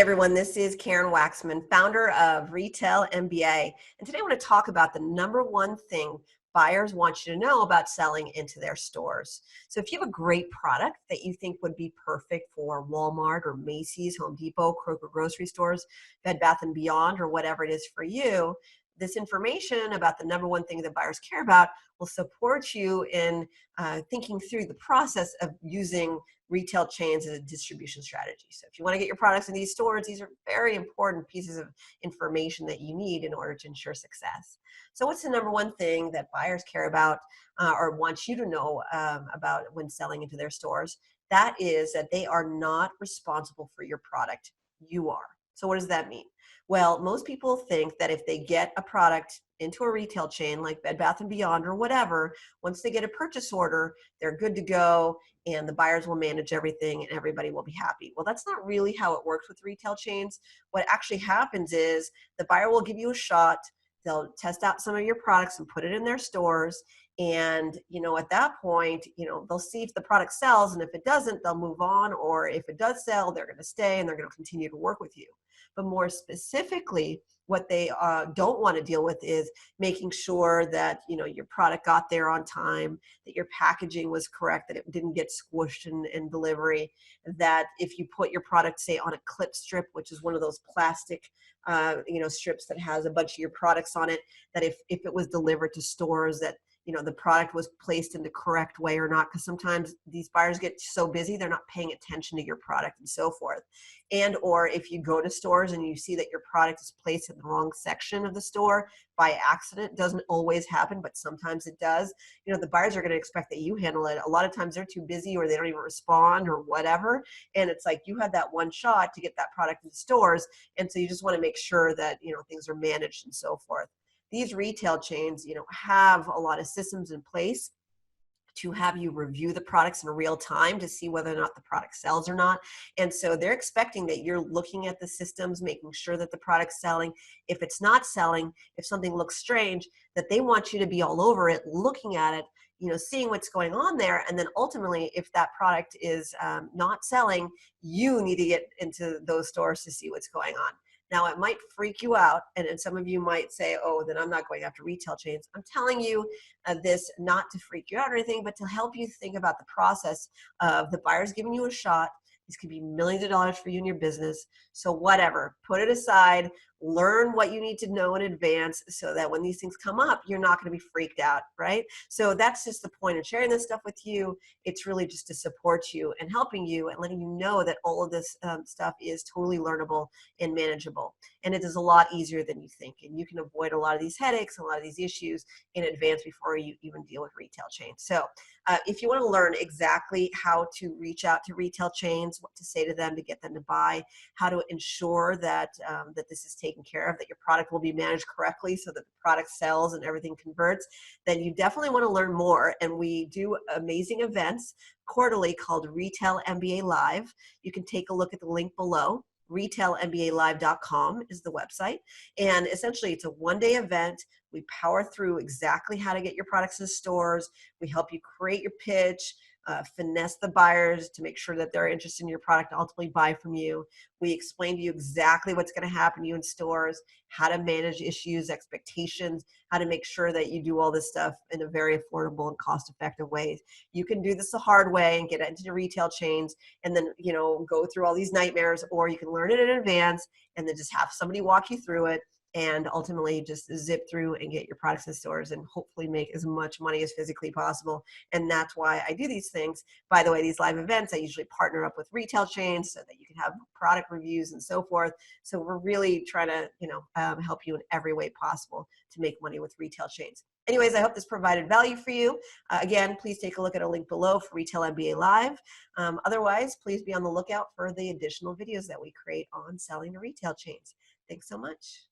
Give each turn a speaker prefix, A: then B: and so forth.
A: everyone, this is Karen Waksman, founder of Retail MBA, and today I want to talk about the number one thing buyers want you to know about selling into their stores. So if you have a great product that you think would be perfect for Walmart or Macy's, Home Depot, Kroger grocery stores, Bed Bath & Beyond, or whatever it is for you, this information about the number one thing that buyers care about will support you in thinking through the process of using retail chains as a distribution strategy. So if you want to get your products in these stores, these are very important pieces of information that you need in order to ensure success. So what's the number one thing that buyers care about or want you to know about when selling into their stores? That is that they are not responsible for your product. You are. So what does that mean? Well, most people think that if they get a product into a retail chain like Bed Bath & Beyond or whatever, once they get a purchase order, they're good to go and the buyers will manage everything and everybody will be happy. Well, that's not really how it works with retail chains. What actually happens is the buyer will give you a shot. They'll test out some of your products and put it in their stores. And, at that point, they'll see if the product sells, and if it doesn't, they'll move on. Or if it does sell, they're going to stay and they're going to continue to work with you. But more specifically, what they don't want to deal with is making sure that your product got there on time, that your packaging was correct, that it didn't get squished in delivery, that if you put your product, say, on a clip strip, which is one of those plastic strips that has a bunch of your products on it, that if it was delivered to stores, that the product was placed in the correct way or not, because sometimes these buyers get so busy they're not paying attention to your product and so forth. And or if you go to stores and you see that your product is placed in the wrong section of the store by accident, doesn't always happen, but sometimes it does, the buyers are going to expect that you handle it. A lot of times they're too busy or they don't even respond or whatever, and it's like you had that one shot to get that product in the stores, and so you just want to make sure that things are managed and so forth. These retail chains, have a lot of systems in place to have you review the products in real time to see whether or not the product sells or not. And so they're expecting that you're looking at the systems, making sure that the product's selling. If it's not selling, if something looks strange, that they want you to be all over it, looking at it, seeing what's going on there. And then ultimately, if that product is not selling, you need to get into those stores to see what's going on. Now, it might freak you out, and some of you might say, oh, then I'm not going after retail chains. I'm telling you this not to freak you out or anything, but to help you think about the process of the buyer's giving you a shot. These could be millions of dollars for you and your business. So whatever, put it aside, learn what you need to know in advance so that when these things come up, you're not going to be freaked out, right? So that's just the point of sharing this stuff with you. It's really just to support you and helping you and letting you know that all of this stuff is totally learnable and manageable. And it is a lot easier than you think. And you can avoid a lot of these headaches, a lot of these issues in advance before you even deal with retail chains. So if you want to learn exactly how to reach out to retail chains, what to say to them to get them to buy, how to ensure that that this is taken care of, that your product will be managed correctly so that the product sells and everything converts, then you definitely want to learn more. And we do amazing events quarterly called Retail MBA Live. You can take a look at the link below. RetailMBALive.com is the website. And essentially it's a one-day event. We power through exactly how to get your products in stores. We help you create your pitch, finesse the buyers to make sure that they're interested in your product and ultimately buy from you. We explain to you exactly what's going to happen to you in stores, how to manage issues, expectations, how to make sure that you do all this stuff in a very affordable and cost-effective way. You can do this the hard way and get into the retail chains and then, go through all these nightmares, or you can learn it in advance and then just have somebody walk you through it and ultimately just zip through and get your products in stores and hopefully make as much money as physically possible. And that's why I do these things. By the way, these live events, I usually partner up with retail chains so that you can have product reviews and so forth. So we're really trying to, help you in every way possible to make money with retail chains. Anyways, I hope this provided value for you. Again, please take a look at a link below for Retail MBA Live. Otherwise, please be on the lookout for the additional videos that we create on selling to retail chains. Thanks so much.